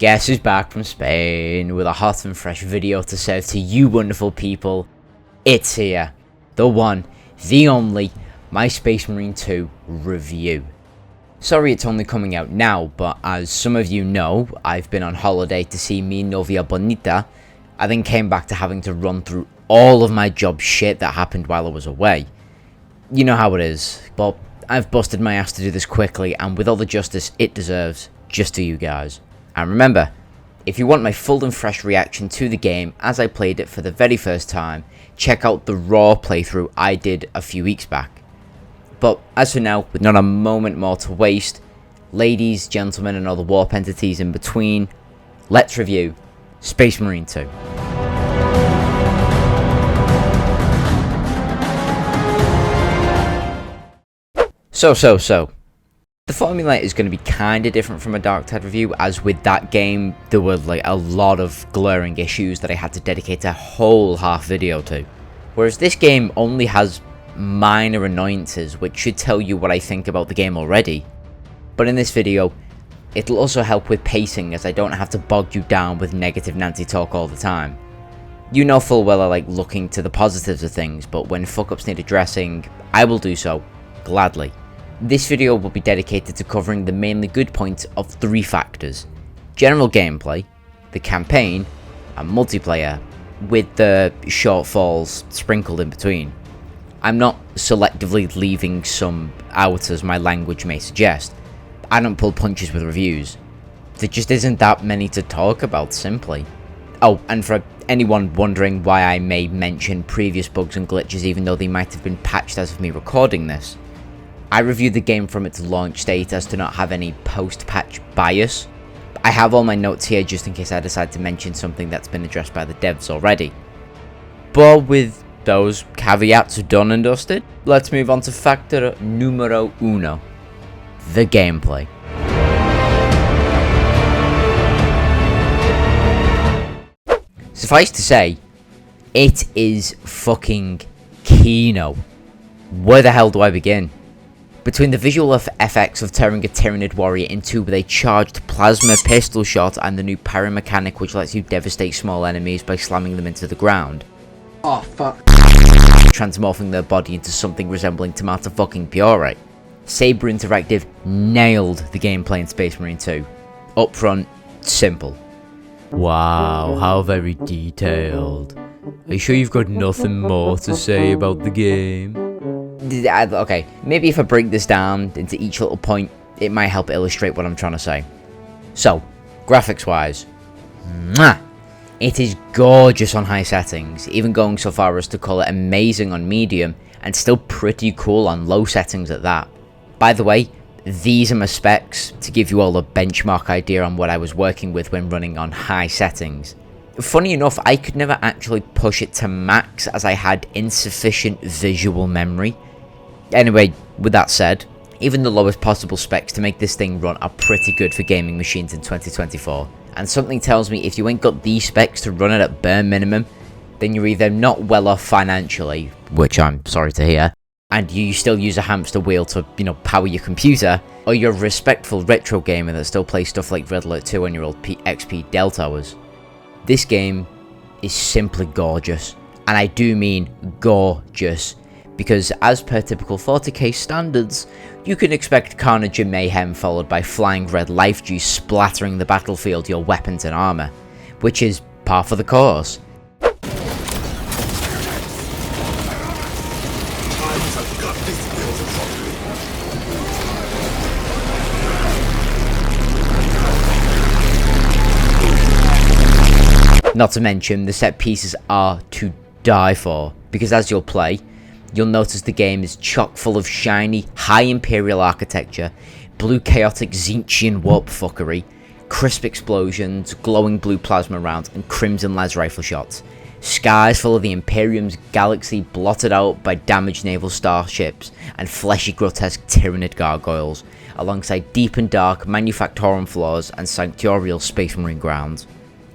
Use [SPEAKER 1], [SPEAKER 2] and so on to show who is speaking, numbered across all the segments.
[SPEAKER 1] guess who's back from Spain with a hot and fresh video to serve to you wonderful people. It's here, the one, the only, my Space Marine 2 review. Sorry it's only coming out now, but as some of you know, I've been on holiday to see mi novia bonita. I then came back to having to run through all of my job shit that happened while I was away. You know how it is, but I've busted my ass to do this quickly and with all the justice it deserves, just to you guys. And remember, if you want my full and fresh reaction to the game as I played it for the very first time, check out the raw playthrough I did a few weeks back. But as for now, with not a moment more to waste, ladies, gentlemen and all the warp entities in between, let's review Space Marine 2. So. The formula is going to be kinda different from a Dark Tide review, as with that game, there were like a lot of glaring issues that I had to dedicate a whole half video to. Whereas this game only has minor annoyances, which should tell you what I think about the game already. But in this video, it'll also help with pacing, as I don't have to bog you down with negative Nancy talk all the time. You know full well I like looking to the positives of things, but when fuck-ups need addressing, I will do so, gladly. This video will be dedicated to covering the mainly good points of 3 factors: general gameplay, the campaign, and multiplayer, with the shortfalls sprinkled in between. I'm not selectively leaving some out as my language may suggest. I don't pull punches with reviews. There just isn't that many to talk about, simply. Oh, and for anyone wondering why I may mention previous bugs and glitches even though they might have been patched as of me recording this, I reviewed the game from its launch date as to not have any post-patch bias. I have all my notes here just in case I decide to mention something that's been addressed by the devs already. But with those caveats done and dusted, let's move on to factor numero uno, the gameplay. Suffice to say, it is fucking Kino. Where the hell do I begin? Between the visual effects of turning a Tyranid warrior into with a charged plasma pistol shot and the new parry mechanic which lets you devastate small enemies by slamming them into the ground.
[SPEAKER 2] Oh fuck.
[SPEAKER 1] Transmorphing their body into something resembling tomato fucking puree. Saber Interactive nailed the gameplay in Space Marine 2. Upfront, simple. Wow, how very detailed. Are you sure you've got nothing more to say about the game? Okay, maybe if I break this down into each little point, it might help illustrate what I'm trying to say. So, graphics wise, it is gorgeous on high settings, even going so far as to call it amazing on medium, and still pretty cool on low settings at that. By the way, these are my specs to give you all a benchmark idea on what I was working with when running on high settings. Funny enough, I could never actually push it to max as I had insufficient visual memory. Anyway, with that said, even the lowest possible specs to make this thing run are pretty good for gaming machines in 2024. And something tells me if you ain't got these specs to run it at bare minimum, then you're either not well off financially, which I'm sorry to hear, and you still use a hamster wheel to, power your computer, or you're a respectful retro gamer that still plays stuff like Red Alert 2 on your old XP Dell towers. This game is simply gorgeous, and I do mean gorgeous, because as per typical 40k standards, you can expect carnage and mayhem followed by flying red life juice splattering the battlefield, your weapons and armour, which is par for the course. Not to mention, the set pieces are to die for, because as you'll play, you'll notice the game is chock full of shiny, high Imperial architecture, blue chaotic Zinchian warp fuckery, crisp explosions, glowing blue plasma rounds, and crimson las rifle shots. Skies full of the Imperium's galaxy blotted out by damaged naval starships and fleshy grotesque Tyranid gargoyles, alongside deep and dark Manufactorum floors and sanctorial Space Marine grounds.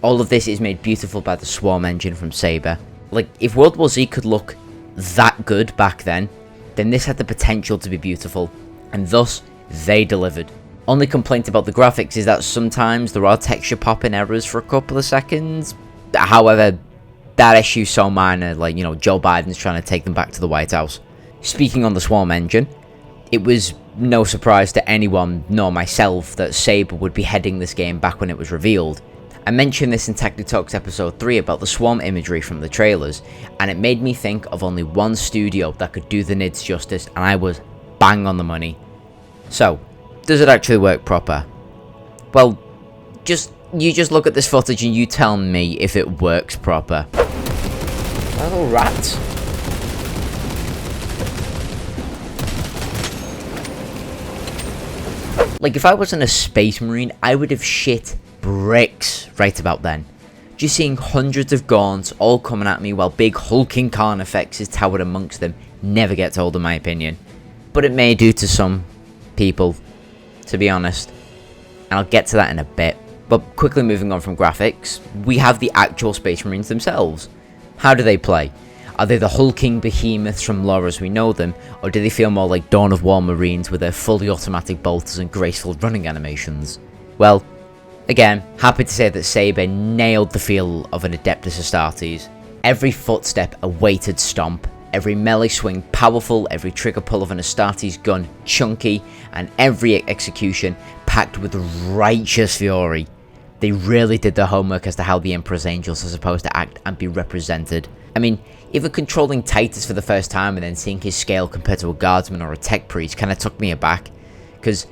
[SPEAKER 1] All of this is made beautiful by the Swarm engine from Saber. Like, if World War Z could look that good back then this had the potential to be beautiful, and thus, they delivered. Only complaint about the graphics is that sometimes there are texture popping errors for a couple of seconds. However, that issue's so minor, like, you know, Joe Biden's trying to take them back to the White House. Speaking on the Swarm engine, it was no surprise to anyone, nor myself, that Saber would be heading this game back when it was revealed. I mentioned this in Techno Talks episode 3 about the Swarm imagery from the trailers, and it made me think of only one studio that could do the NIDS justice, and I was bang on the money. So, does it actually work proper? Well, you just look at this footage and you tell me if it works proper. Little rats. Like, if I wasn't a space marine, I would have shit bricks right about then. Just seeing hundreds of gaunts all coming at me while big hulking carnifexes towered amongst them never gets old in my opinion. But it may do to some people, to be honest. And I'll get to that in a bit. But quickly moving on from graphics, we have the actual Space Marines themselves. How do they play? Are they the hulking behemoths from lore as we know them, or do they feel more like Dawn of War Marines with their fully automatic bolters and graceful running animations? Well, again, happy to say that Saber nailed the feel of an Adeptus Astartes. Every footstep a weighted stomp, every melee swing powerful, every trigger pull of an Astartes gun chunky, and every execution packed with righteous fury. They really did their homework as to how the Emperor's Angels are supposed to act and be represented. I mean, even controlling Titus for the first time and then seeing his scale compared to a guardsman or a tech priest kind of took me aback. Because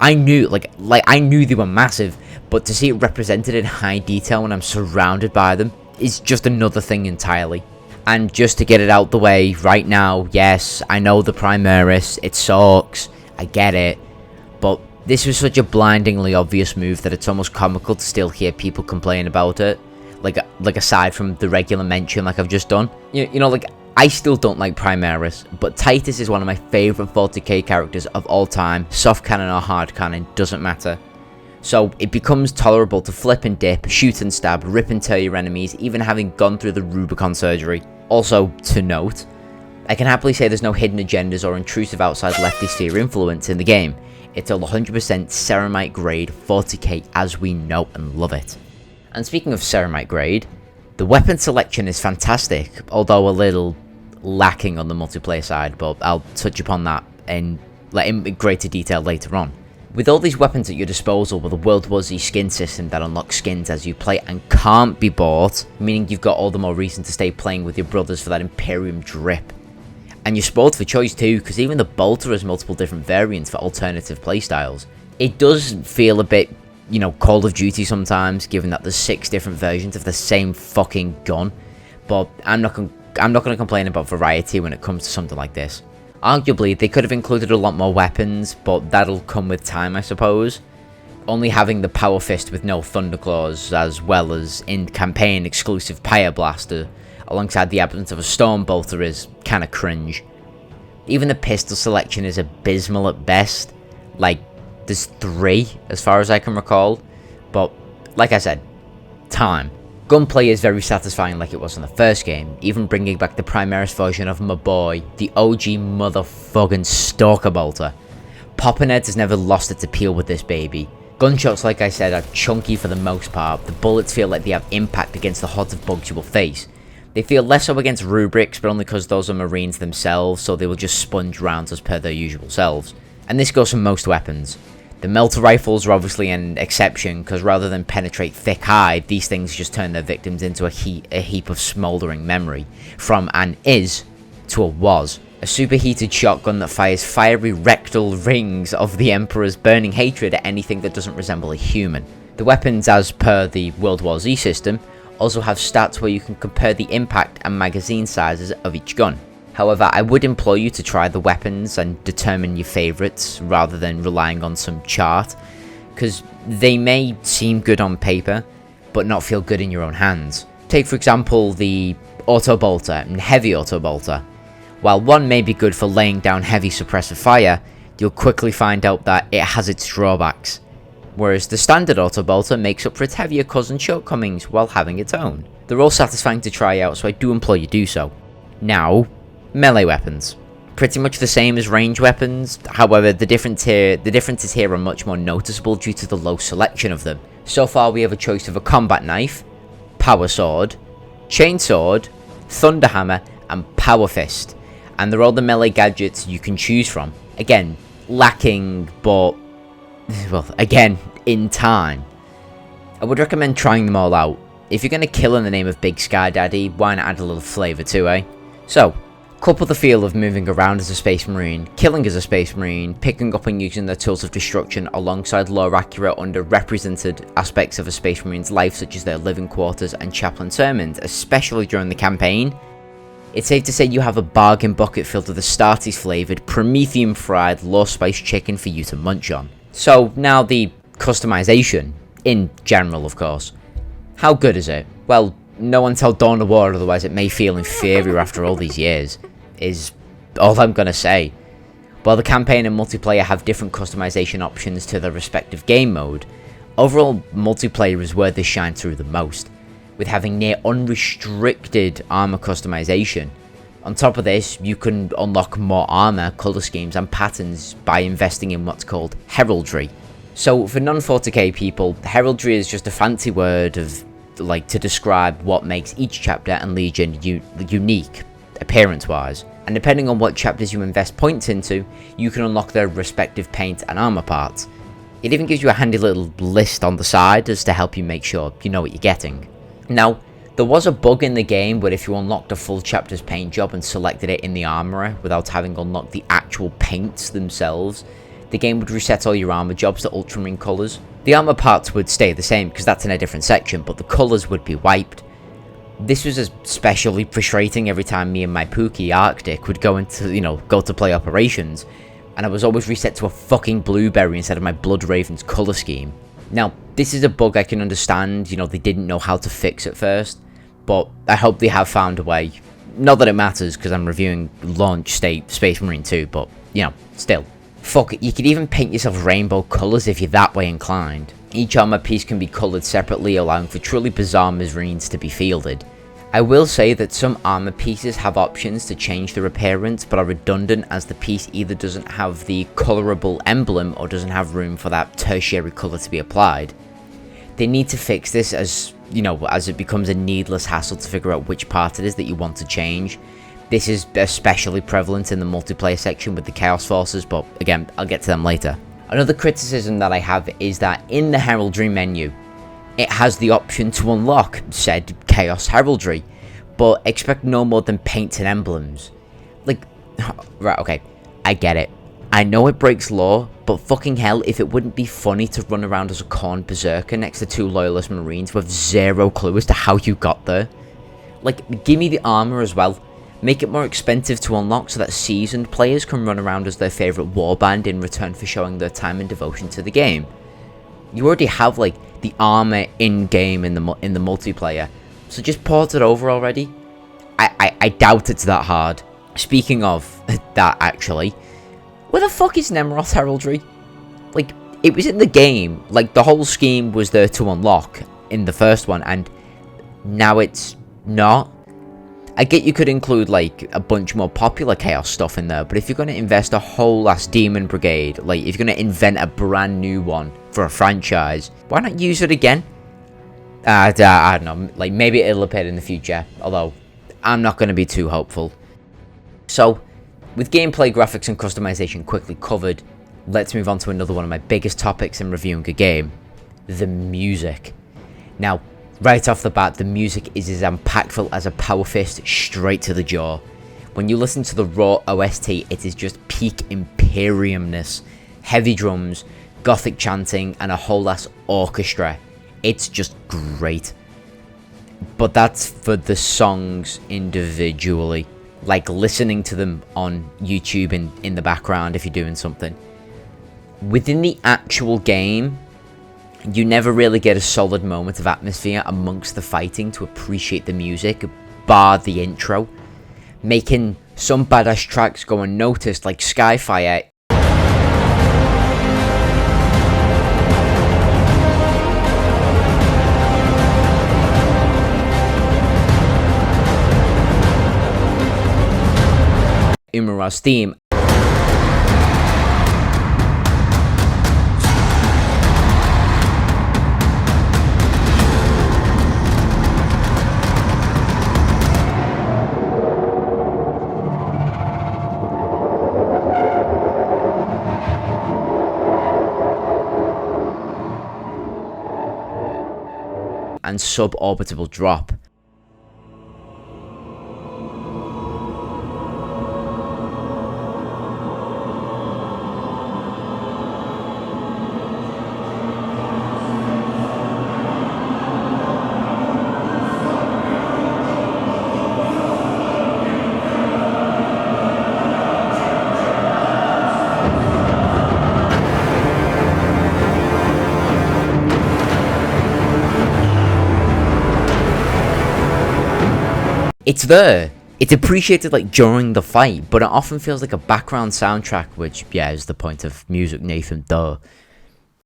[SPEAKER 1] I knew, like I knew they were massive, but to see it represented in high detail when I'm surrounded by them is just another thing entirely. And just to get it out the way right now, yes, I know the Primaris, it sucks, I get it, but this was such a blindingly obvious move that it's almost comical to still hear people complain about it. Like aside from the regular mention like I've just done. You know, like, I still don't like Primaris, but Titus is one of my favourite 40k characters of all time. Soft cannon or hard cannon, doesn't matter. So it becomes tolerable to flip and dip, shoot and stab, rip and tear your enemies, even having gone through the Rubicon surgery. Also, to note, I can happily say there's no hidden agendas or intrusive outside lefty sphere influence in the game. It's all 100% Ceramite grade 40k as we know and love it. And speaking of Ceramite grade, the weapon selection is fantastic, although a little lacking on the multiplayer side, but I'll touch upon that in greater detail later on. With all these weapons at your disposal with a World War Z skin system that unlocks skins as you play and can't be bought, meaning you've got all the more reason to stay playing with your brothers for that Imperium drip. And you're spoiled for choice too, because even the bolter has multiple different variants for alternative playstyles. It does feel a bit, you know, Call of Duty sometimes, given that there's 6 different versions of the same fucking gun, but I'm not going to complain about variety when it comes to something like this. Arguably, they could have included a lot more weapons, but that'll come with time, I suppose. Only having the Power Fist with no Thunderclaws, as well as in-campaign exclusive Pyre Blaster, alongside the absence of a Storm Bolter, is kinda cringe. Even the pistol selection is abysmal at best. Like, there's 3, as far as I can recall, but, like I said, time. Gunplay is very satisfying like it was in the first game, even bringing back the Primaris version of my boy, the OG motherfucking Stalker Bolter. Poppin' Heads has never lost its appeal with this baby. Gunshots, like I said, are chunky for the most part. The bullets feel like they have impact against the hordes of bugs you will face. They feel less so against rubrics, but only because those are Marines themselves, so they will just sponge rounds as per their usual selves. And this goes for most weapons. The melter rifles are obviously an exception, because rather than penetrate thick hide, these things just turn their victims into a heap of smouldering memory, from an is to a was. A superheated shotgun that fires fiery rectal rings of the Emperor's burning hatred at anything that doesn't resemble a human. The weapons, as per the World War Z system, also have stats where you can compare the impact and magazine sizes of each gun. However, I would implore you to try the weapons and determine your favourites rather than relying on some chart, because they may seem good on paper, but not feel good in your own hands. Take for example the Auto Bolter and Heavy Auto Bolter. While one may be good for laying down heavy suppressive fire, you'll quickly find out that it has its drawbacks, whereas the standard Auto Bolter makes up for its heavier cousin shortcomings while having its own. They're all satisfying to try out, so I do implore you do so. Now, melee weapons. pretty much the same as range weapons. However, the differences here are much more noticeable due to the low selection of them. So far, we have a choice of a combat knife, power sword, chainsword, thunder hammer, and power fist, and they're all the melee gadgets you can choose from. Again, lacking, but well, again, in time. I would recommend trying them all out. If you're gonna kill in the name of Big Sky Daddy, why not add a little flavour too, eh? So, couple the feel of moving around as a Space Marine, killing as a Space Marine, picking up and using their tools of destruction alongside lore accurate underrepresented aspects of a Space Marine's life such as their living quarters and chaplain sermons, especially during the campaign. It's safe to say you have a bargain bucket filled with a Starties flavoured, Prometheum fried, lore spiced chicken for you to munch on. So now the customization, in general of course. How good is it? Well, no until Dawn of War, otherwise it may feel inferior after all these years, is all I'm gonna say. While the campaign and multiplayer have different customization options to their respective game mode, overall multiplayer is where they shine through the most, with having near unrestricted armor customization. On top of this, you can unlock more armor, color schemes and patterns by investing in what's called heraldry. So for non-40k people, heraldry is just a fancy word of to describe what makes each chapter and legion unique, appearance-wise. And depending on what chapters you invest points into, you can unlock their respective paint and armor parts. It even gives you a handy little list on the side as to help you make sure you know what you're getting. Now, there was a bug in the game where if you unlocked a full chapter's paint job and selected it in the armorer without having unlocked the actual paints themselves, the game would reset all your armor jobs to ultramarine colours. The armor parts would stay the same because that's in a different section, but the colours would be wiped. This was especially frustrating every time me and my Pookie Arctic would go to play operations, and I was always reset to a fucking blueberry instead of my Blood Raven's colour scheme. Now, this is a bug I can understand, they didn't know how to fix at first, but I hope they have found a way. Not that it matters because I'm reviewing launch state Space Marine 2, but, still. Fuck it, you could even paint yourself rainbow colours if you're that way inclined. Each armour piece can be coloured separately, allowing for truly bizarre Marines to be fielded. I will say that some armour pieces have options to change their appearance, but are redundant as the piece either doesn't have the colourable emblem or doesn't have room for that tertiary colour to be applied. They need to fix this as it becomes a needless hassle to figure out which part it is that you want to change. This is especially prevalent in the multiplayer section with the Chaos Forces, but again, I'll get to them later. Another criticism that I have is that in the heraldry menu, it has the option to unlock said Chaos Heraldry, but expect no more than paints and emblems. Right, okay, I get it. I know it breaks law, but fucking hell, if it wouldn't be funny to run around as a corn berserker next to two loyalist Marines with zero clue as to how you got there. Give me the armor as well. Make it more expensive to unlock so that seasoned players can run around as their favourite warband in return for showing their time and devotion to the game. You already have the armor in-game in the multiplayer, so just port it over already. I doubt it's that hard. Speaking of that, actually, where the fuck is Nemeroth Heraldry? It was in the game, the whole scheme was there to unlock in the first one, and now it's not. I get you could include a bunch more popular Chaos stuff in there, but if you're going to invest a whole ass Demon Brigade, if you're going to invent a brand new one for a franchise, why not use it again? I don't know, maybe it'll appear in the future, although I'm not going to be too hopeful. So, with gameplay, graphics and customization quickly covered, let's move on to another one of my biggest topics in reviewing a game, the music. Now, right off the bat, the music is as impactful as a power fist straight to the jaw. When you listen to the raw OST, it is just peak Imperiumness. Heavy drums, gothic chanting, and a whole ass orchestra. It's just great. But that's for the songs individually. Listening to them on YouTube in the background if you're doing something. Within the actual game, you never really get a solid moment of atmosphere amongst the fighting to appreciate the music, bar the intro, making some badass tracks go unnoticed like Skyfire. Imura's theme. And suborbital drop. It's there. It's appreciated like during the fight, but it often feels like a background soundtrack, which, yeah, is the point of music, Nathan, duh.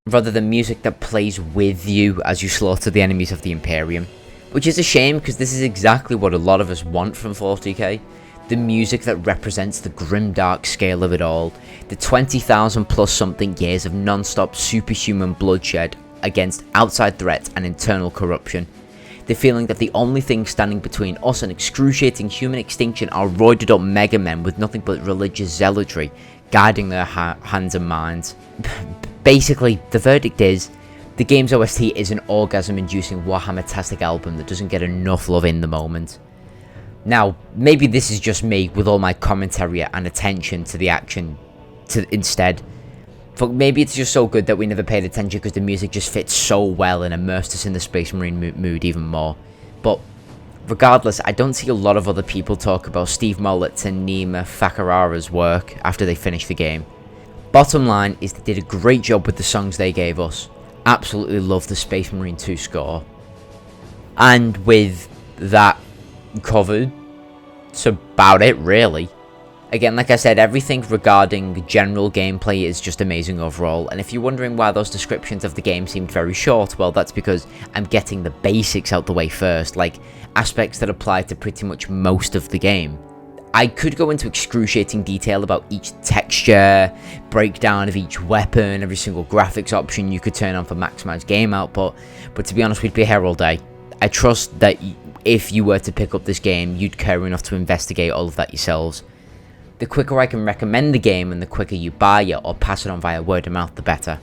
[SPEAKER 1] Rather than music that plays with you as you slaughter the enemies of the Imperium. Which is a shame, because this is exactly what a lot of us want from 40k. The music that represents the grimdark scale of it all. The 20,000 plus something years of non-stop superhuman bloodshed against outside threats and internal corruption. The feeling that the only thing standing between us and excruciating human extinction are roided up mega men with nothing but religious zealotry guiding their hands and minds. Basically, the verdict is, the game's OST is an orgasm-inducing Warhammer-tastic album that doesn't get enough love in the moment. Now, maybe this is just me with all my commentary and attention to the action instead. But maybe it's just so good that we never paid attention because the music just fits so well and immersed us in the Space Marine mood even more. But regardless, I don't see a lot of other people talk about Steve Mollett's and Nima Fakarara's work after they finished the game. Bottom line is they did a great job with the songs they gave us. Absolutely love the Space Marine 2 score. And with that covered, that's about it really. Again, like I said, everything regarding general gameplay is just amazing overall, and if you're wondering why those descriptions of the game seemed very short, well, that's because I'm getting the basics out the way first, like aspects that apply to pretty much most of the game. I could go into excruciating detail about each texture, breakdown of each weapon, every single graphics option you could turn on for maximized game output, but to be honest, we'd be here all day. I trust that if you were to pick up this game, you'd care enough to investigate all of that yourselves. The quicker I can recommend the game and the quicker you buy it or pass it on via word of mouth, the better.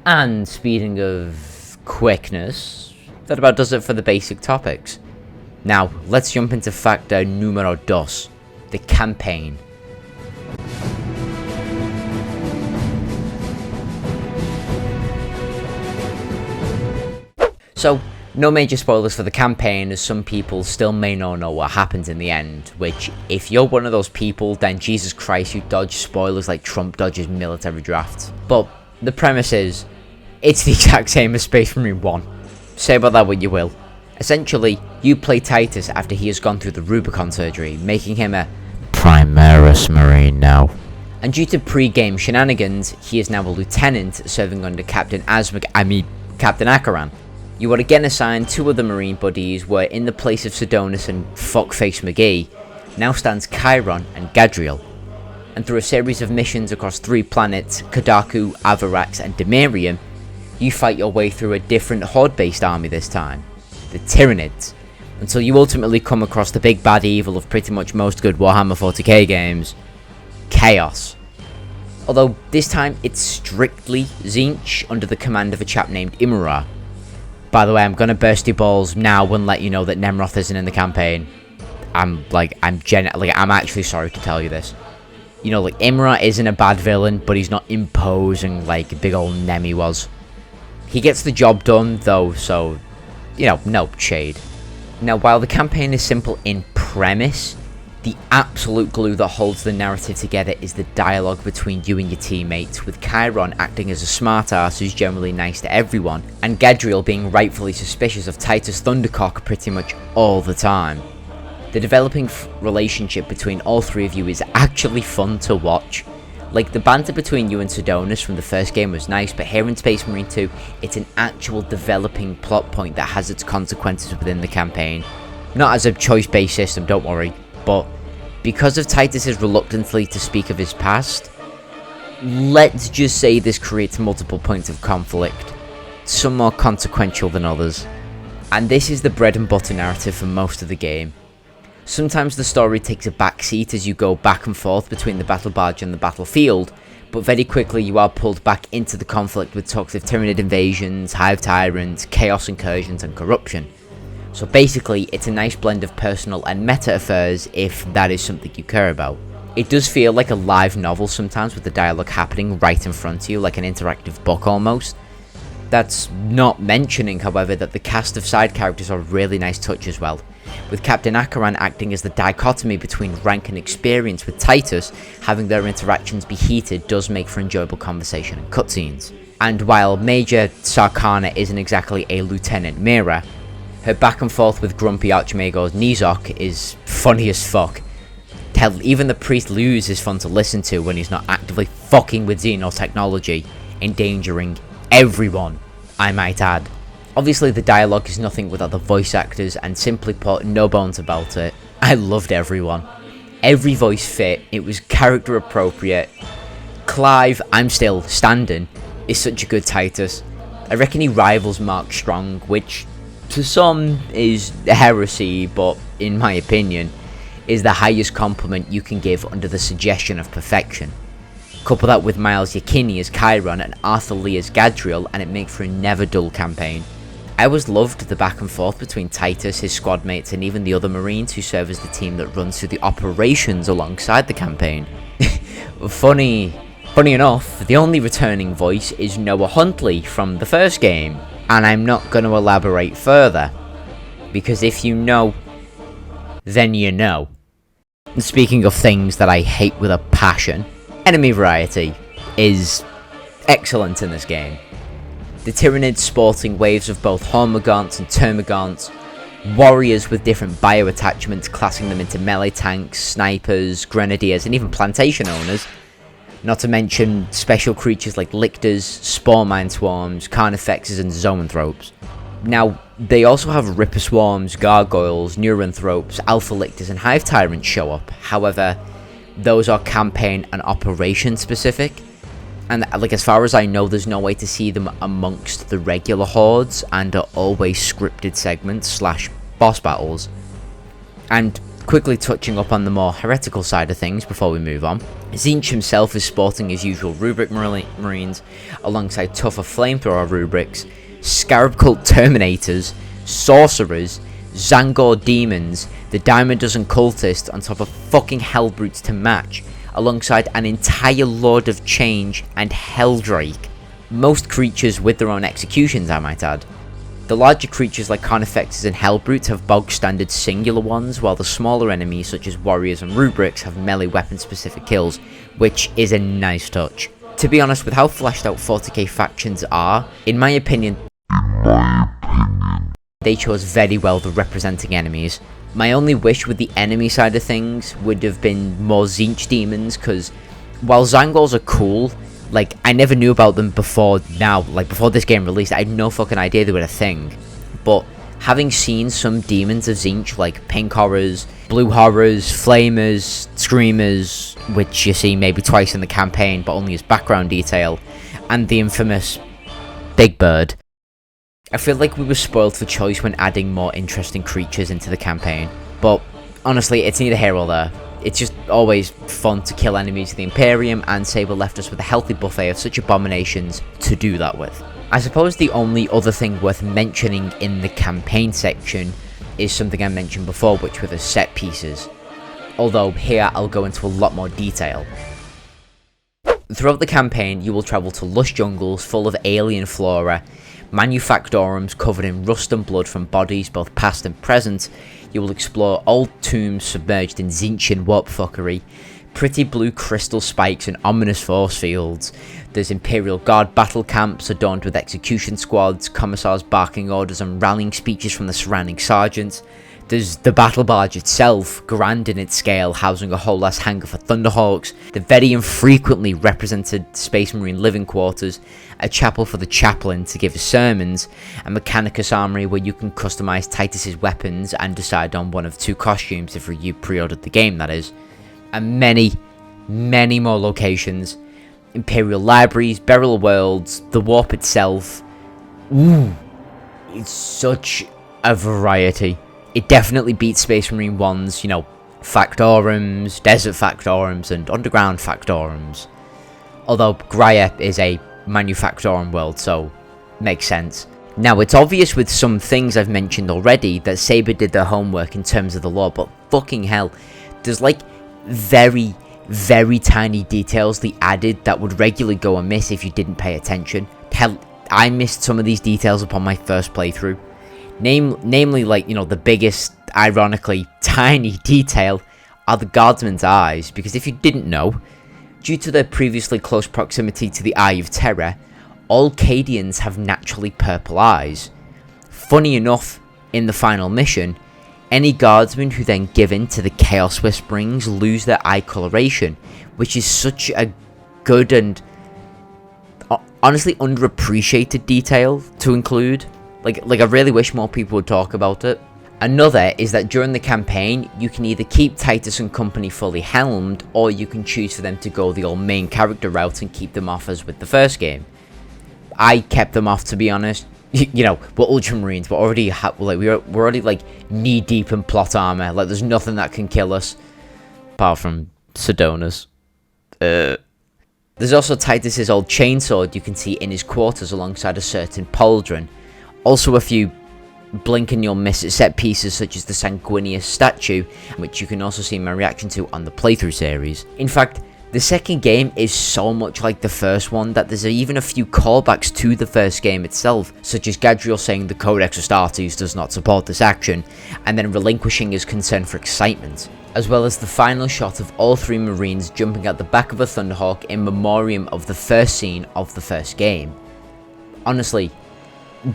[SPEAKER 1] And speaking of quickness, that about does it for the basic topics. Now, let's jump into factor numero dos, the campaign. So, no major spoilers for the campaign, as some people still may not know what happens in the end, which, if you're one of those people, then Jesus Christ, you dodge spoilers like Trump dodges military drafts. But the premise is, it's the exact same as Space Marine 1. Say about that what you will. Essentially, you play Titus after he has gone through the Rubicon surgery, making him a Primaris Marine now. And due to pre-game shenanigans, he is now a lieutenant serving under Captain Akaran. You are again assigned two other Marine buddies where in the place of Sidonus and Fuckface McGee, now stands Chiron and Gadriel. And through a series of missions across 3 planets, Kadaku, Avarax and Demirium, you fight your way through a different Horde-based army this time, the Tyranids, until you ultimately come across the big bad evil of pretty much most good Warhammer 40k games, Chaos. Although this time it's strictly Tzeentch under the command of a chap named Imura. By the way, I'm gonna burst your balls now and let you know that Nemroth isn't in the campaign. I'm actually sorry to tell you this. You know, like, Imra isn't a bad villain, but he's not imposing like big old Nemi was. He gets the job done though, so, you know, no shade. Now, while the campaign is simple in premise, the absolute glue that holds the narrative together is the dialogue between you and your teammates, with Chiron acting as a smartass who's generally nice to everyone, and Gadriel being rightfully suspicious of Titus Thundercock pretty much all the time. The developing relationship between all three of you is actually fun to watch. Like, the banter between you and Sidonus from the first game was nice, but here in Space Marine 2, it's an actual developing plot point that has its consequences within the campaign. Not as a choice-based system, don't worry, but Because of Titus's reluctancy to speak of his past, let's just say this creates multiple points of conflict, some more consequential than others. And this is the bread and butter narrative for most of the game. Sometimes the story takes a backseat as you go back and forth between the battle barge and the battlefield, but very quickly you are pulled back into the conflict with talks of Tyranid invasions, hive tyrants, chaos incursions and corruption. So basically it's a nice blend of personal and meta affairs if that is something you care about. It does feel like a live novel sometimes with the dialogue happening right in front of you, like an interactive book almost. That's not mentioning, however, that the cast of side characters are a really nice touch as well, with Captain Acheron acting as the dichotomy between rank and experience, with Titus having their interactions be heated does make for enjoyable conversation and cutscenes. And while Major Sarkana isn't exactly a Lieutenant Mira, her back and forth with grumpy Archmagor Nizok is funny as fuck. Hell, even the priest Luz is fun to listen to when he's not actively fucking with xenotechnology, endangering everyone, I might add. Obviously the dialogue is nothing without the voice actors, and simply put, no bones about it, I loved everyone. Every voice fit, it was character appropriate. Clive, I'm still standing, is such a good Titus. I reckon he rivals Mark Strong, which to some is heresy, but in my opinion, is the highest compliment you can give under the suggestion of perfection. Couple that with Miles Yakini as Chiron and Arthur Lee as Gadriel, and it makes for a never dull campaign. I always loved the back and forth between Titus, his squad mates, and even the other Marines who serve as the team that runs through the operations alongside the campaign. Funny enough, the only returning voice is Noah Huntley from the first game, and I'm not going to elaborate further, because if you know, then you know. And speaking of things that I hate with a passion, enemy variety is excellent in this game. The Tyranids sporting waves of both Hormagaunts and Termagaunts, warriors with different bio-attachments classing them into melee tanks, snipers, grenadiers, and even plantation owners, not to mention special creatures like lictors, spore mine swarms, carnifexes, and zoanthropes. Now, they also have ripper swarms, gargoyles, neuranthropes, alpha lictors, and hive tyrants show up. However, those are campaign and operation specific, and like as far as I know, there's no way to see them amongst the regular hordes, and are always scripted segments / boss battles. And quickly touching up on the more heretical side of things before we move on, Tzeentch himself is sporting his usual rubric marines alongside tougher flamethrower rubrics, Scarab Cult Terminators, Sorcerers, Zangor Demons, the Diamond Dozen Cultists on top of fucking Hellbrutes to match, alongside an entire Lord of Change and Helldrake. Most creatures with their own executions, I might add. The larger creatures like Carnifexes and Hellbrutes have bog standard singular ones, while the smaller enemies such as Warriors and Rubrics have melee weapon specific kills, which is a nice touch. To be honest, with how fleshed out 40k factions are, in my opinion, they chose very well the representing enemies. My only wish with the enemy side of things would have been more Tzeentch demons, because while Zangors are cool, like, I never knew about them before now, like before this game released, I had no fucking idea they were a thing. But having seen some demons of Tzeentch, like Pink Horrors, Blue Horrors, Flamers, Screamers, which you see maybe twice in the campaign but only as background detail, and the infamous Big Bird, I feel like we were spoiled for choice when adding more interesting creatures into the campaign. But honestly, it's neither here or there. It's just always fun to kill enemies of the Imperium, and Sable left us with a healthy buffet of such abominations to do that with. I suppose the only other thing worth mentioning in the campaign section is something I mentioned before, which were the set pieces. Although here I'll go into a lot more detail. Throughout the campaign, you will travel to lush jungles full of alien flora, manufactorums covered in rust and blood from bodies both past and present. You will explore old tombs submerged in Tzeentchian warp fuckery, pretty blue crystal spikes and ominous force fields. There's Imperial Guard battle camps adorned with execution squads, commissars barking orders and rallying speeches from the surrounding sergeants. There's the battle barge itself, grand in its scale, housing a whole ass hangar for Thunderhawks, the very infrequently represented Space Marine living quarters, a chapel for the chaplain to give his sermons, a Mechanicus armory where you can customize Titus's weapons and decide on one of two costumes if you pre-ordered the game, that is. and many, many more locations. Imperial libraries, burial worlds, the warp itself. Ooh, it's such a variety. It definitely beats Space Marine 1's, factorums, desert factorums, and underground factorums. Although Graia is a manufactorum world, so makes sense. Now, it's obvious with some things I've mentioned already that Saber did their homework in terms of the lore, but fucking hell, there's like very, very tiny details they added that would regularly go amiss if you didn't pay attention. Hell, I missed some of these details upon my first playthrough. Namely, like, the biggest, ironically, tiny detail are the guardsmen's eyes, because if you didn't know, due to their previously close proximity to the Eye of Terror, all Cadians have naturally purple eyes. Funny enough, in the final mission, any guardsmen who then give in to the Chaos Whisperings lose their eye coloration, which is such a good and honestly underappreciated detail to include. Like I really wish more people would talk about it. Another is that during the campaign, you can either keep Titus and company fully helmed, or you can choose for them to go the old main character route and keep them off as with the first game. I kept them off, to be honest. We're Ultramarines, we're already we're already like knee deep in plot armor. Like, there's nothing that can kill us apart from Sedona's. There's also Titus's old chainsword you can see in his quarters alongside a certain pauldron. Also a few blink and you'll miss it set pieces such as the Sanguinius statue, which you can also see my reaction to on the playthrough series. In fact, the second game is so much like the first one that there's even a few callbacks to the first game itself, such as Gadriel saying the Codex Astartes does not support this action, and then relinquishing his concern for excitement, as well as the final shot of all three Marines jumping at the back of a Thunderhawk in memoriam of the first scene of the first game. Honestly,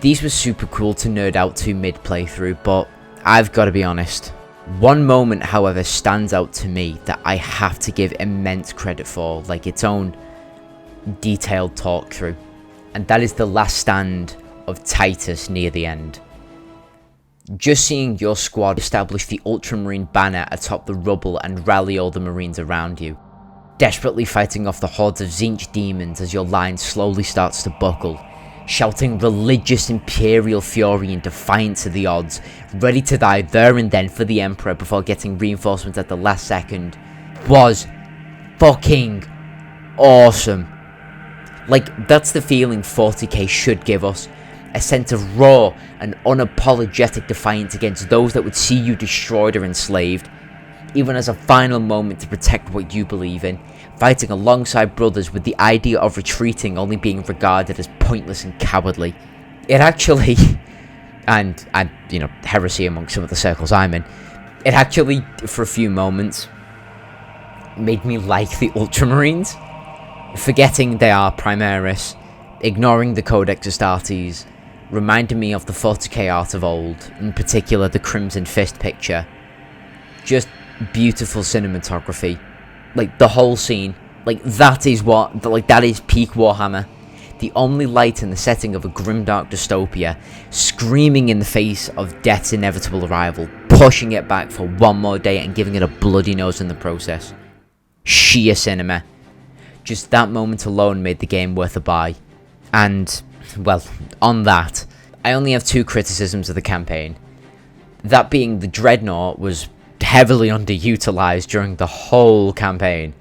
[SPEAKER 1] these were super cool to nerd out to mid-playthrough, but I've got to be honest. One moment, however, stands out to me that I have to give immense credit for, like its own detailed talk through, and that is the last stand of Titus near the end. Just seeing your squad establish the Ultramarine banner atop the rubble and rally all the Marines around you, desperately fighting off the hordes of Tzeentch demons as your line slowly starts to buckle, shouting religious imperial fury and defiance of the odds, ready to die there and then for the Emperor before getting reinforcements at the last second, was fucking awesome. Like, that's the feeling 40k should give us. A sense of raw and unapologetic defiance against those that would see you destroyed or enslaved, even as a final moment to protect what you believe in, fighting alongside brothers with the idea of retreating only being regarded as pointless and cowardly. It actually, and heresy among some of the circles I'm in, it actually, for a few moments, made me like the Ultramarines, forgetting they are Primaris, ignoring the Codex Astartes, reminded me of the 40k art of old, in particular the Crimson Fist picture. Just beautiful cinematography. Like, the whole scene, like, that is that is peak Warhammer. The only light in the setting of a grimdark dystopia, screaming in the face of death's inevitable arrival, pushing it back for one more day and giving it a bloody nose in the process. Sheer cinema. Just that moment alone made the game worth a buy. And, well, on that, I only have two criticisms of the campaign. That being the Dreadnought was heavily underutilized during the whole campaign.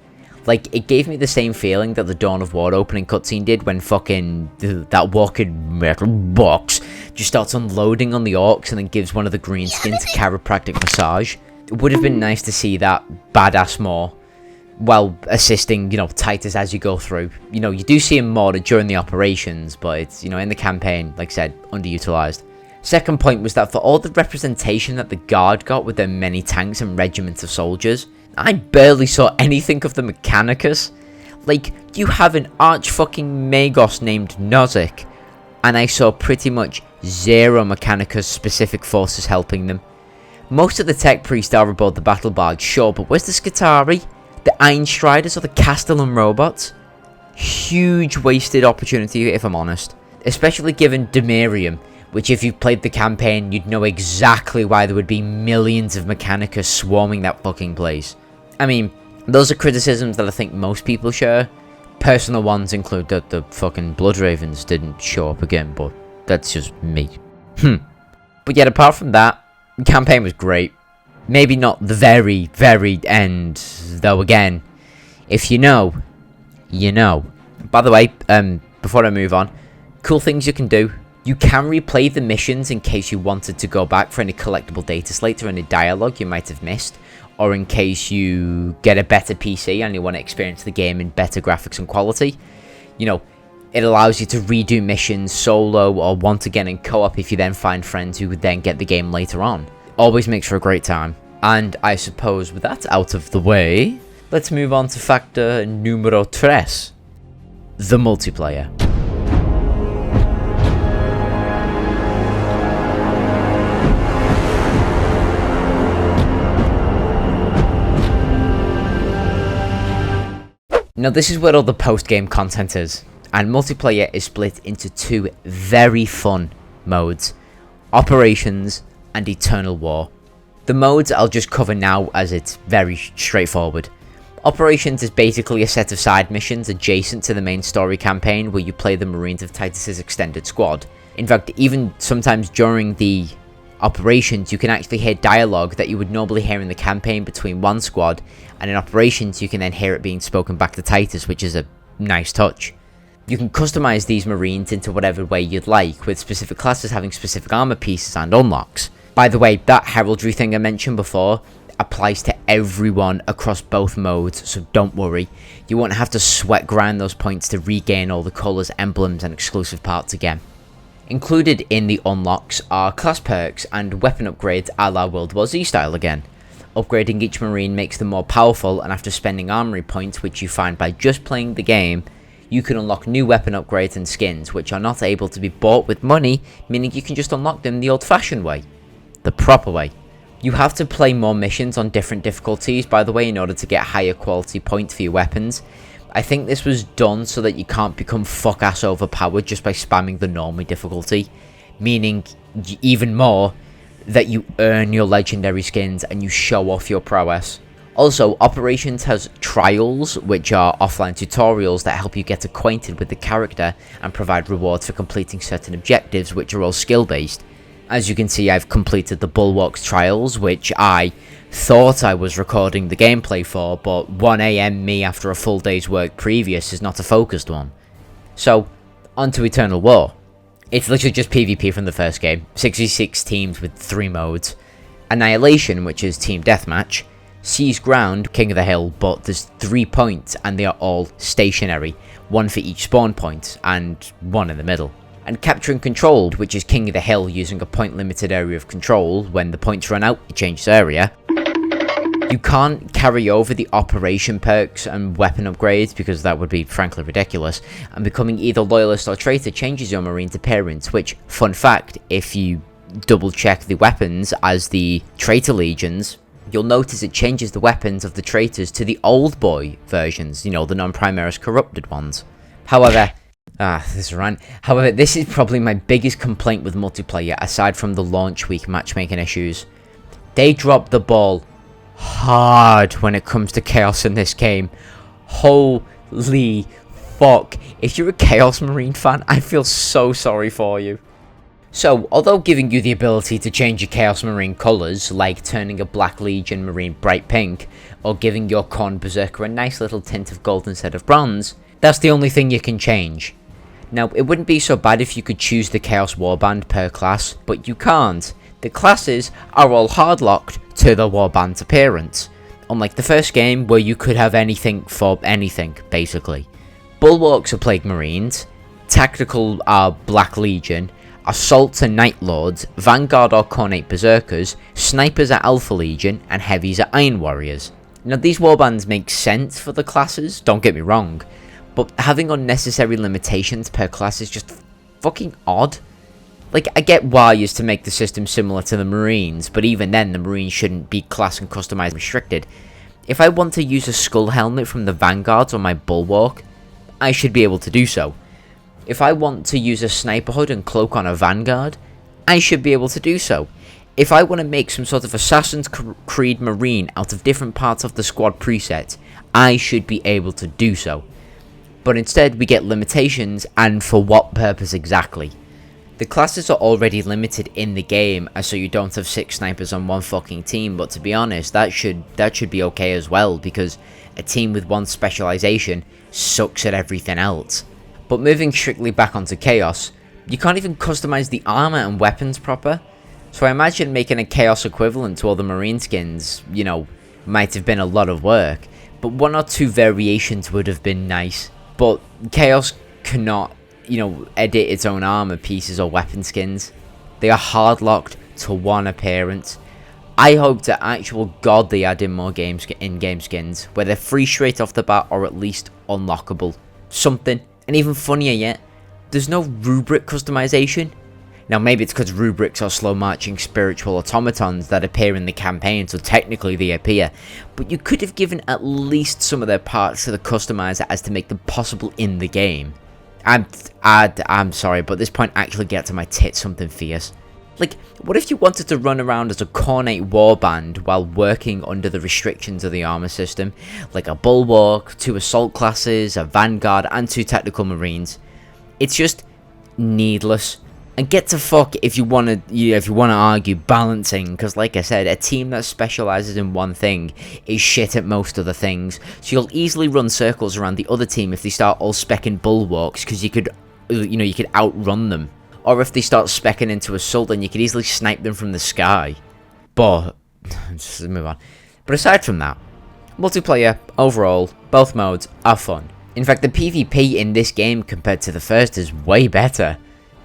[SPEAKER 1] Like, it gave me the same feeling that the Dawn of War opening cutscene did when fucking that walking metal box just starts unloading on the orcs and then gives one of the greenskins a chiropractic massage. It would have been nice to see that badass more while assisting, Titus as you go through. You do see him more during the operations, but it's, in the campaign, like I said, underutilized. Second point was that for all the representation that the Guard got with their many tanks and regiments of soldiers, I barely saw anything of the Mechanicus. Like, you have an arch-fucking Magos named Nozick, and I saw pretty much zero Mechanicus-specific forces helping them. Most of the tech priests are aboard the battle barge, sure, but where's the Skitarii, the Einstriders, or the Castellan robots? Huge wasted opportunity, if I'm honest. Especially given Demirium, which if you've played the campaign, you'd know exactly why there would be millions of Mechanicus swarming that fucking place. I mean, Those are criticisms that I think most people share. Personal ones include that the fucking Blood Ravens didn't show up again, but that's just me. But yet, apart from that, the campaign was great. Maybe not the very, very end, though again, if you know, you know. By the way, before I move on, cool things you can do. You can replay the missions in case you wanted to go back for any collectible data slates or any dialogue you might have missed, or in case you get a better PC and you want to experience the game in better graphics and quality. You know, it allows you to redo missions solo or once again in co-op if you then find friends who would then get the game later on. Always makes for a great time. And I suppose with that out of the way, let's move on to factor numero 3. The multiplayer. Now this is where all the post-game content is, and multiplayer is split into 2 very fun modes, Operations and Eternal War. The modes I'll just cover now as it's very straightforward. Operations is basically a set of side missions adjacent to the main story campaign where you play the Marines of Titus's extended squad. In fact, even sometimes during the Operations, you can actually hear dialogue that you would normally hear in the campaign between one squad, and in Operations you can then hear it being spoken back to Titus, which is a nice touch. You can customize these Marines into whatever way you'd like, with specific classes having specific armor pieces and unlocks. By the way, that heraldry thing I mentioned before applies to everyone across both modes, so don't worry. You won't have to sweat grind those points to regain all the colours, emblems and exclusive parts again. Included in the unlocks are class perks and weapon upgrades a la World War Z style again. Upgrading each Marine makes them more powerful, and after spending armory points, which you find by just playing the game, you can unlock new weapon upgrades and skins, which are not able to be bought with money, meaning you can just unlock them the old-fashioned way. The proper way. You have to play more missions on different difficulties, by the way, in order to get higher quality points for your weapons. I think this was done so that you can't become fuck-ass overpowered just by spamming the normal difficulty, meaning even more that you earn your legendary skins and you show off your prowess. Also, Operations has trials, which are offline tutorials that help you get acquainted with the character and provide rewards for completing certain objectives, which are all skill-based. As you can see, I've completed the Bulwarks trials, which I thought I was recording the gameplay for, but 1 AM me after a full day's work previous is not a focused one. So, on to Eternal War. It's literally just PvP from the first game, 66 teams with 3 modes. Annihilation, which is Team Deathmatch. Seize Ground, King of the Hill, but there's 3 points and they are all stationary, 1 for each spawn point, and 1 in the middle. And Capture and Controlled, which is King of the Hill using a point limited area of control. When the points run out, it changes area. You can't carry over the operation perks and weapon upgrades because that would be frankly ridiculous, and becoming either loyalist or traitor changes your Marine's appearance, which, fun fact, if you double check the weapons as the traitor legions, you'll notice it changes the weapons of the traitors to the old boy versions, you know, the non-Primaris corrupted ones. However, this is probably my biggest complaint with multiplayer, aside from the launch week matchmaking issues. They dropped the ball hard when it comes to chaos in this game. Holy fuck. If you're a Chaos Marine fan, I feel so sorry for you. So, although giving you the ability to change your Chaos Marine colours, like turning a Black Legion Marine bright pink, or giving your Khorne Berserker a nice little tint of gold instead of bronze, that's the only thing you can change. Now, it wouldn't be so bad if you could choose the Chaos Warband per class, but you can't. The classes are all hard-locked to the Warband's appearance, unlike the first game where you could have anything for anything, basically. Bulwarks are Plague Marines, Tactical are Black Legion, Assaults are Night Lords, Vanguard are Khornate Berserkers, Snipers are Alpha Legion, and Heavies are Iron Warriors. Now, these warbands make sense for the classes, don't get me wrong, but having unnecessary limitations per class is just fucking odd. Like, I get why is to make the system similar to the Marines, but even then the Marines shouldn't be class and customized restricted. If I want to use a skull helmet from the Vanguards on my Bulwark, I should be able to do so. If I want to use a sniper hood and cloak on a Vanguard, I should be able to do so. if I want to make some sort of Assassin's Creed Marine out of different parts of the squad preset, I should be able to do so. But instead we get limitations, and for what purpose exactly? The classes are already limited in the game, so you don't have 6 snipers on one fucking team, but to be honest, that should be okay as well, because a team with one specialization sucks at everything else. But moving strictly back onto Chaos, you can't even customize the armor and weapons proper, so I imagine making a Chaos equivalent to all the Marine skins, you know, might have been a lot of work, but 1 or 2 variations would have been nice. But Chaos cannot, you know, edit its own armor pieces or weapon skins. They are hard locked to one appearance. I hope to actual god they add in more in-game skins, where they're free straight off the bat or at least unlockable. Something. And even funnier yet, there's no rubric customization. Now maybe it's because rubrics are slow marching spiritual automatons that appear in the campaign, so technically they appear, but you could have given at least some of their parts to the customizer as to make them possible in the game. I'm sorry, but this point actually gets to my tits something fierce. Like, what if you wanted to run around as a Cornate warband while working under the restrictions of the armor system? Like a Bulwark, 2 assault classes, a Vanguard, and 2 technical marines. It's just needless. And get to fuck if you want to argue balancing, because like I said, a team that specializes in one thing is shit at most other things. So you'll easily run circles around the other team if they start all specking bulwarks, because you could outrun them. Or if they start specking into assault, then you could easily snipe them from the sky. But just move on. But aside from that, multiplayer overall, both modes are fun. In fact, the PvP in this game compared to the first is way better.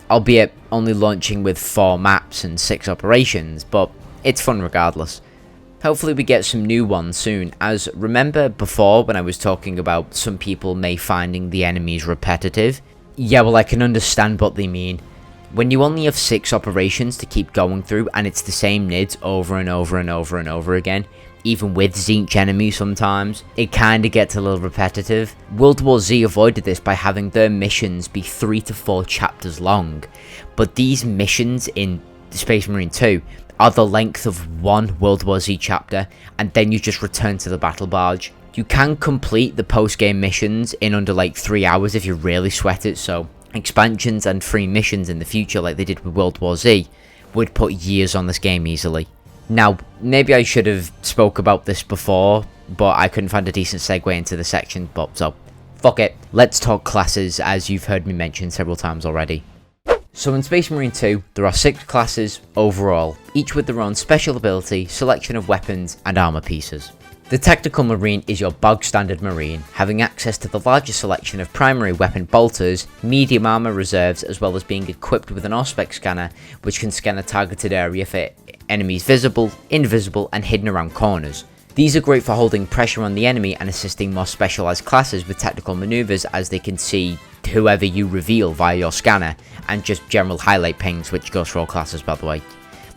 [SPEAKER 1] Albeit only launching with 4 maps and 6 operations, but it's fun regardless. Hopefully we get some new ones soon, as remember before when I was talking about some people may finding the enemies repetitive? Yeah, well, I can understand what they mean. When you only have 6 operations to keep going through and it's the same nids over and over and over and over again, even with Zinch enemies sometimes, it kinda gets a little repetitive. World War Z avoided this by having their missions be 3 to 4 chapters long, but these missions in Space Marine 2 are the length of 1 World War Z chapter, and then you just return to the battle barge. You can complete the post-game missions in under like 3 hours if you really sweat it, so expansions and free missions in the future like they did with World War Z would put years on this game easily. Now, maybe I should have spoke about this before, but I couldn't find a decent segue into the section, but so, fuck it. Let's talk classes, as you've heard me mention several times already. So in Space Marine 2, there are 6 classes overall, each with their own special ability, selection of weapons, and armor pieces. The Tactical Marine is your bog standard Marine, having access to the largest selection of primary weapon bolters, medium armor reserves, as well as being equipped with an Auspex scanner, which can scan a targeted area for enemies visible, invisible, and hidden around corners. These are great for holding pressure on the enemy and assisting more specialized classes with tactical maneuvers, as they can see whoever you reveal via your scanner, and just general highlight pings, which goes for all classes by the way.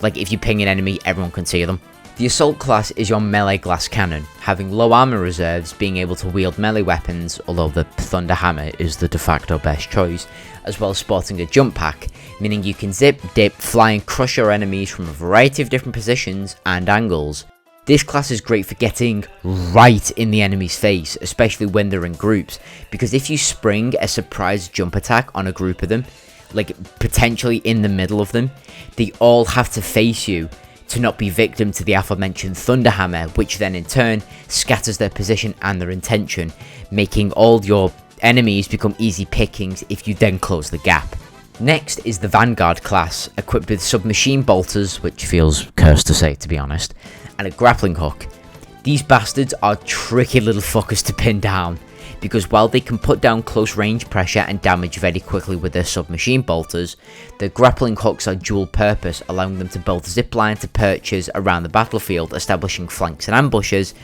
[SPEAKER 1] Like if you ping an enemy, everyone can see them. The Assault class is your melee glass cannon, having low armor reserves, being able to wield melee weapons, although the Thunder Hammer is the de facto best choice, as well as sporting a jump pack, meaning you can zip, dip, fly and crush your enemies from a variety of different positions and angles. This class is great for getting right in the enemy's face, especially when they're in groups, because if you spring a surprise jump attack on a group of them, like potentially in the middle of them, they all have to face you to not be victim to the aforementioned Thunder Hammer, which then in turn scatters their position and their intention, making all your enemies become easy pickings if you then close the gap. Next is the Vanguard class, equipped with submachine bolters, which feels cursed to say to be honest, and a grappling hook. These bastards are tricky little fuckers to pin down, because while they can put down close range pressure and damage very quickly with their submachine bolters, their grappling hooks are dual purpose, allowing them to both zipline to perches around the battlefield, establishing flanks and ambushes.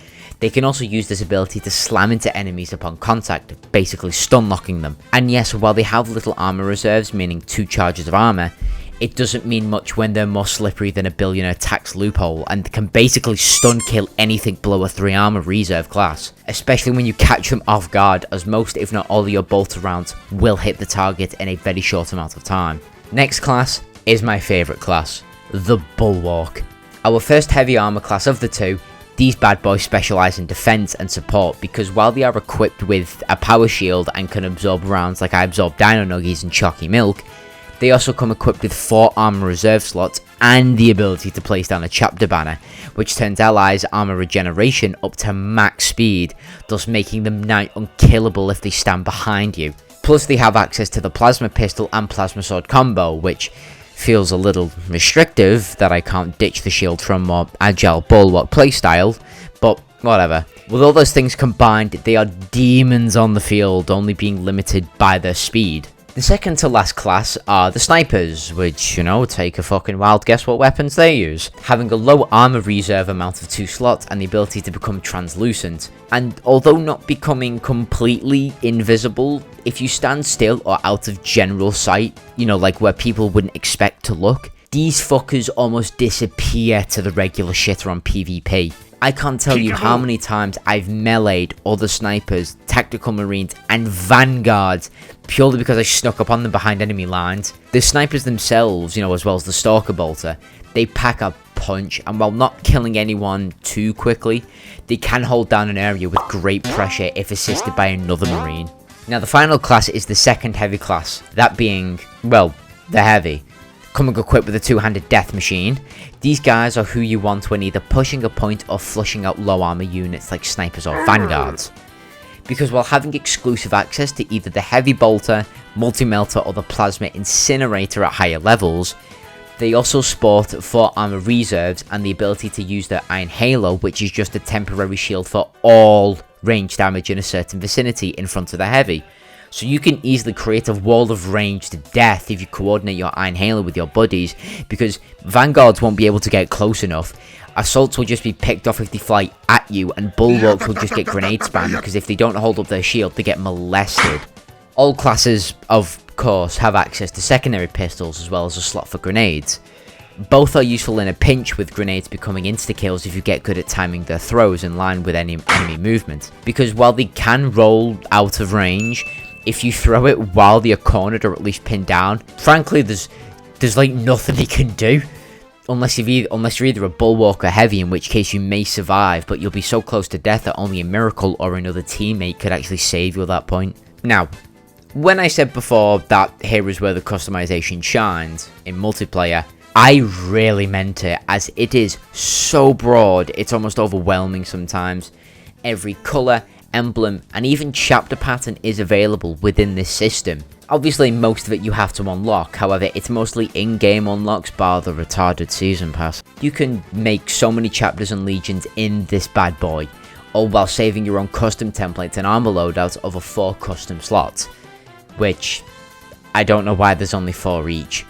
[SPEAKER 1] They can also use this ability to slam into enemies upon contact, basically stun locking them. And yes, while they have little armor reserves, meaning 2 charges of armor, it doesn't mean much when they're more slippery than a billionaire tax loophole and can basically stun kill anything below a 3 armor reserve class, especially when you catch them off guard, as most if not all of your bolter rounds will hit the target in a very short amount of time. Next class is my favourite class, the Bulwark. Our first heavy armor class of the two, these bad boys specialise in defense and support because while they are equipped with a power shield and can absorb rounds like I absorb Dino Nuggies and Chalky Milk, they also come equipped with 4 armor reserve slots and the ability to place down a chapter banner, which turns allies' armor regeneration up to max speed, thus making them nigh unkillable if they stand behind you. Plus they have access to the plasma pistol and plasma sword combo, which feels a little restrictive that I can't ditch the shield from more agile Bulwark playstyle, but whatever. With all those things combined, they are demons on the field, only being limited by their speed. The second to last class are the snipers, which, you know, take a fucking wild guess what weapons they use. Having a low armor reserve amount of 2 slots and the ability to become translucent. And although not becoming completely invisible, if you stand still or out of general sight, you know, like where people wouldn't expect to look, these fuckers almost disappear to the regular shitter on PvP. I can't tell you how many times I've meleeed other snipers, tactical marines, and vanguards purely because I snuck up on them behind enemy lines. The snipers themselves, you know, as well as the stalker bolter, they pack a punch, and while not killing anyone too quickly, they can hold down an area with great pressure if assisted by another marine. Now the final class is the second heavy class, that being, well, the heavy. Coming equipped with a 2-handed death machine, these guys are who you want when either pushing a point or flushing out low armor units like snipers or vanguards. Because while having exclusive access to either the heavy bolter, multi-melter or the plasma incinerator at higher levels, they also sport 4 armor reserves and the ability to use their Iron Halo, which is just a temporary shield for all range damage in a certain vicinity in front of the heavy. So you can easily create a wall of ranged death if you coordinate your Iron Halo with your buddies, because vanguards won't be able to get close enough, assaults will just be picked off if they fly at you, and bulwarks will just get grenade spammed because if they don't hold up their shield they get molested. All classes, of course, have access to secondary pistols as well as a slot for grenades. Both are useful in a pinch, with grenades becoming insta-kills if you get good at timing their throws in line with any enemy movement. Because while they can roll out of range, if you throw it while they are cornered or at least pinned down, frankly, there's like nothing they can do. Unless you're either a bulwark or heavy, in which case you may survive, but you'll be so close to death that only a miracle or another teammate could actually save you at that point. Now, when I said before that here is where the customization shines in multiplayer, I really meant it, as it is so broad, it's almost overwhelming sometimes. Every colour, emblem, and even chapter pattern is available within this system. Obviously most of it you have to unlock, however it's mostly in-game unlocks bar the retarded season pass. You can make so many chapters and legions in this bad boy, all while saving your own custom templates and armor loadouts over 4 custom slots, which I don't know why there's only 4 each.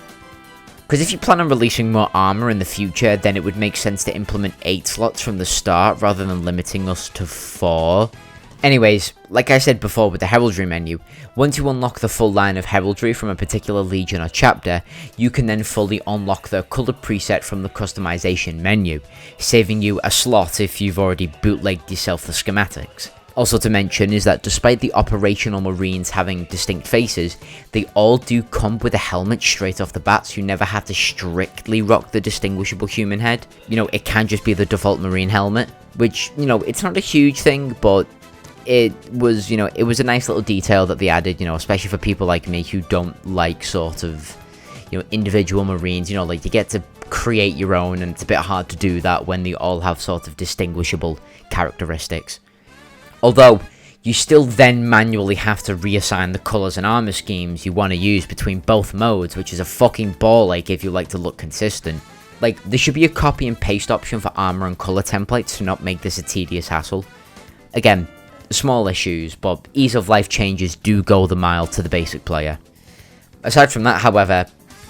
[SPEAKER 1] Because if you plan on releasing more armor in the future, then it would make sense to implement 8 slots from the start rather than limiting us to 4. Anyways, like I said before with the heraldry menu, once you unlock the full line of heraldry from a particular legion or chapter, you can then fully unlock their colour preset from the customization menu, saving you a slot if you've already bootlegged yourself the schematics. Also to mention is that despite the operational marines having distinct faces, they all do come with a helmet straight off the bat, so you never have to strictly rock the distinguishable human head. You know, it can just be the default marine helmet, which, you know, it's not a huge thing, but it was, you know, it was a nice little detail that they added, you know, especially for people like me who don't like sort of, you know, individual marines, you know, like you get to create your own, and it's a bit hard to do that when they all have sort of distinguishable characteristics. Although, you still then manually have to reassign the colours and armour schemes you want to use between both modes, which is a fucking ball ache if you like to look consistent. Like, there should be a copy and paste option for armour and colour templates to not make this a tedious hassle. Again, small issues, but ease of life changes do go the mile to the basic player. Aside from that, however,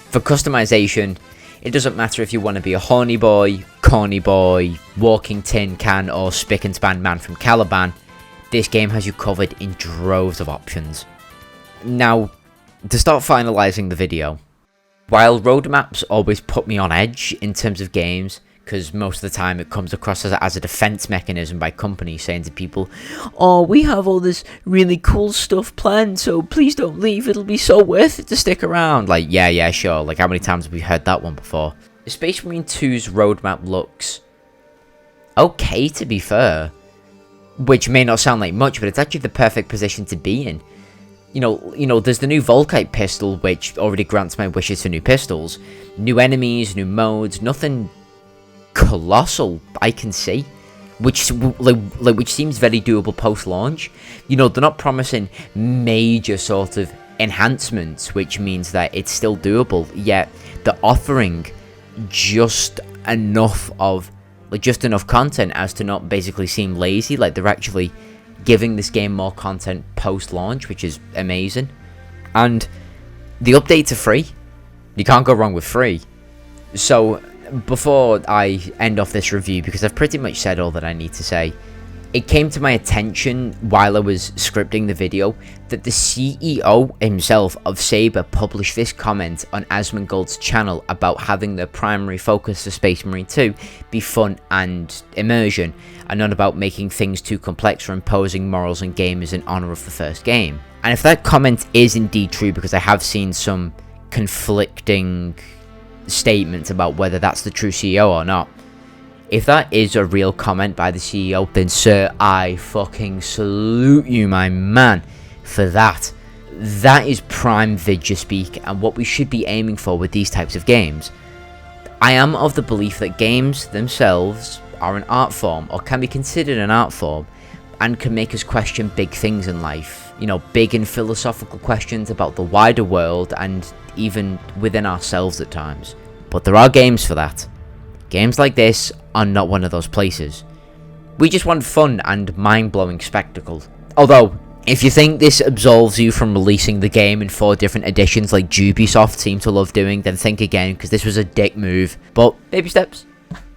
[SPEAKER 1] for customization, it doesn't matter if you want to be a horny boy, corny boy, walking tin can, or spick and span man from Caliban. This game has you covered in droves of options. Now, to start finalising the video, while roadmaps always put me on edge in terms of games, because most of the time it comes across as a defense mechanism by companies saying to people, oh, we have all this really cool stuff planned, so please don't leave, it'll be so worth it to stick around. Like, yeah, sure, like how many times have we heard that one before? Space Marine 2's roadmap looks okay, to be fair. Which may not sound like much, but it's actually the perfect position to be in. You know, there's the new Volkite pistol, which already grants my wishes for new pistols. New enemies, new modes, nothing colossal I can see. Which seems very doable post-launch. You know, they're not promising major sort of enhancements, which means that it's still doable, yet they're offering just enough content as to not basically seem lazy. Like, they're actually giving this game more content post-launch, which is amazing. And the updates are free. You can't go wrong with free. So before I end off this review, because I've pretty much said all that I need to say, it came to my attention while I was scripting the video that the CEO himself of Saber published this comment on Asmongold's channel about having the primary focus of Space Marine 2 be fun and immersion, and not about making things too complex or imposing morals on gamers in honour of the first game. And if that comment is indeed true, because I have seen some conflicting statements about whether that's the true CEO or not, if that is a real comment by the CEO, then sir, I fucking salute you, my man, for that. That is prime video speak, and what we should be aiming for with these types of games. I am of the belief that games themselves are an art form, or can be considered an art form, and can make us question big things in life. You know, big and philosophical questions about the wider world, and even within ourselves at times. But there are games for that. Games like this are not one of those places. We just want fun and mind-blowing spectacle. Although, if you think this absolves you from releasing the game in 4 different editions like Ubisoft seem to love doing, then think again, because this was a dick move. But baby steps.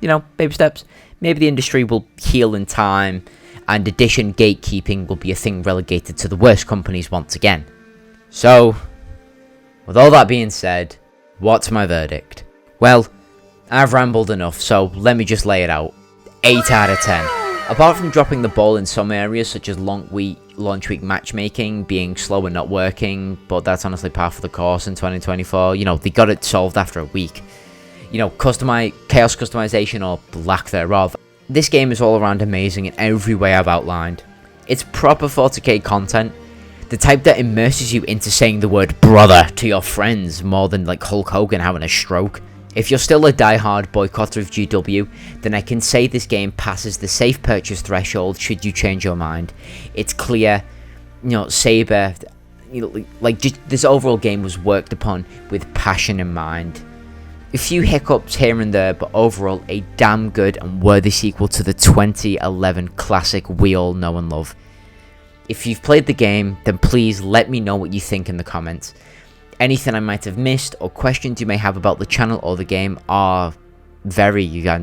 [SPEAKER 1] You know, baby steps. Maybe the industry will heal in time, and edition gatekeeping will be a thing relegated to the worst companies once again. So, with all that being said, what's my verdict? Well, I've rambled enough, so let me just lay it out. 8 out of 10. Apart from dropping the ball in some areas, such as launch week matchmaking being slow and not working, but that's honestly par for the course in 2024. You know, they got it solved after a week. You know, chaos customization or lack thereof. This game is all around amazing in every way I've outlined. It's proper 40k content. The type that immerses you into saying the word brother to your friends more than like Hulk Hogan having a stroke. If you're still a die-hard boycotter of GW, then I can say this game passes the safe purchase threshold should you change your mind. It's clear, you know, Saber, you know, like just this overall game was worked upon with passion in mind. A few hiccups here and there, but overall a damn good and worthy sequel to the 2011 classic we all know and love. If you've played the game, then please let me know what you think in the comments. Anything I might have missed or questions you may have about the channel or the game are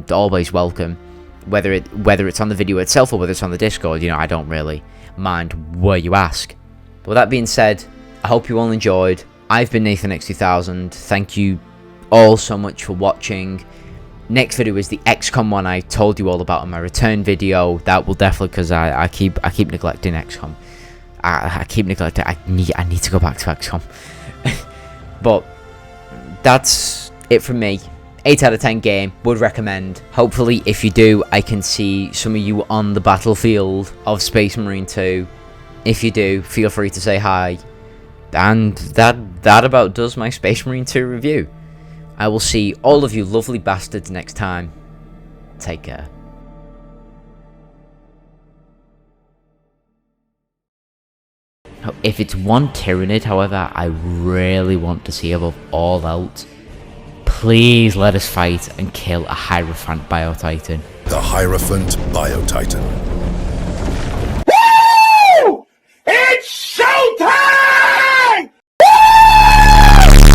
[SPEAKER 1] always welcome. Whether it's on the video itself or whether it's on the Discord, you know, I don't really mind where you ask. But with that being said, I hope you all enjoyed. I've been NathanX2000. Thank you all so much for watching. Next video is the XCOM one I told you all about in my return video. That will definitely, because I keep neglecting XCOM. I keep neglecting. I need to go back to XCOM. But that's it from me. 8 out of 10 game, would recommend. Hopefully, if you do, I can see some of you on the battlefield of Space Marine 2. If you do, feel free to say hi. And that about does my Space Marine 2 review. I will see all of you lovely bastards next time. Take care. If it's one Tyranid, however, I really want to see above all else, please let us fight and kill a Hierophant Biotitan.
[SPEAKER 2] The Hierophant Biotitan.